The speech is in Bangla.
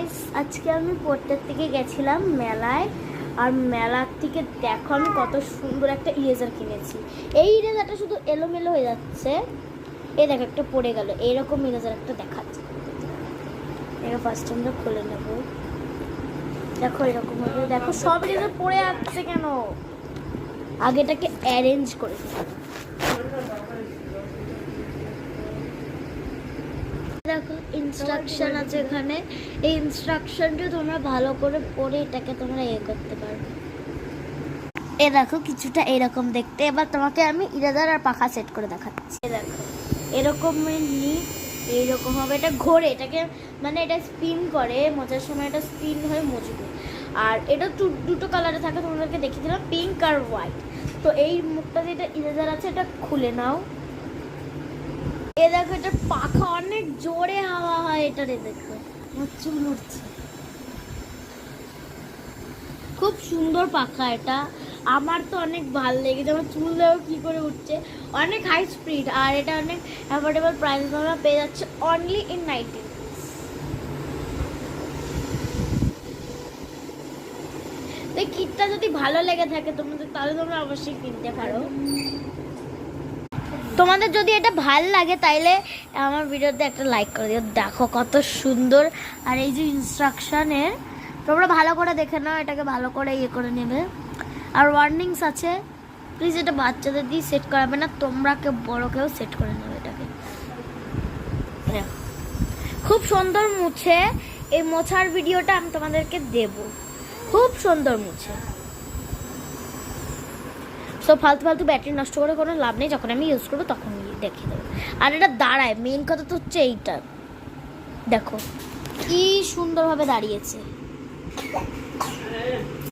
গাইস, আজকে আমি পড়তে থেকে গেছিলাম মেলায়। আর মেলার থেকে দেখো আমি কত সুন্দর একটা ইরেজার কিনেছি। এই ইরেজারটা শুধু এলোমেলো হয়ে যাচ্ছে। এই দেখো একটা পড়ে গেল, এইরকম ইরেজার একটা দেখাচ্ছে। এটা ফার্স্ট আমরা খুলে নেব। দেখো এরকম হবে, দেখো সব ইরেজার পড়ে যাচ্ছে কেন। আগেটাকে অ্যারেঞ্জ করে দেখো ইনস্ট্রাকশন আছে এখানে। এই ইনস্ট্রাকশনটা তোমরা ভালো করে পড়ে এটাকে তোমরা করতে পারবে। এ দেখো কিছুটা এরকম দেখতে। এবার তোমাকে আমি ইরেজার আর পাখা সেট করে দেখাচ্ছি। দেখো এরকম এইরকম হবে, এটা ঘোরে, এটাকে মানে এটা স্পিন করে, মোচার সময় এটা স্পিন হয়ে মুছবে। আর এটা দুটো কালারে থাকে, তোমাদেরকে দেখিয়ে দিলাম, পিঙ্ক আর হোয়াইট। তো এই মুখটা যেটা ইরেজার আছে এটা খুলে নাও। এ দেখো এটা পাখা, অনেক জোরে হাওয়া হয় এটারে। দেখো আমার চুল উঠছে, খুব সুন্দর পাখা এটা। আমার তো অনেক ভালো লেগেছে, আমার চুল দেখো কি করে উঠছে। অনেক হাই স্পিড, আর এটা অনেক অ্যাফোর্ডেবল প্রাইস তোমরা পেয়ে যাচ্ছে অনলি ইন 90 rupees। তো কিটটা যদি ভালো লেগে থাকে তোমাদের, তাহলে তোমরা অবশ্যই কিনতে পারো। তোমাদের যদি এটা ভাল লাগে তাইলে আমার ভিডিওতে একটা লাইক করে দিও। দেখো কত সুন্দর। আর এই যে ইনস্ট্রাকশনের তোমরা ভালো করে দেখে নাও, এটাকে ভালো করে করে নেবে। আর ওয়ার্নিংস আছে, প্লিজ এটা বাচ্চাদের দিয়ে সেট করাবে না, তোমরা বড় কেউ সেট করে নেবে এটাকে। খুব সুন্দর মুছে, এই মোছার ভিডিওটা আমি তোমাদেরকে দেব। খুব সুন্দর মুছে। সো ফালতু ব্যাটারি নষ্ট করে কোনো লাভ নেই, যখন আমি ইউজ করবো তখন দেখিয়ে দেবো। আর এটা দাঁড়ায়, মেন কথা তো হচ্ছে এইটা। দেখো কি সুন্দরভাবে দাঁড়িয়েছে।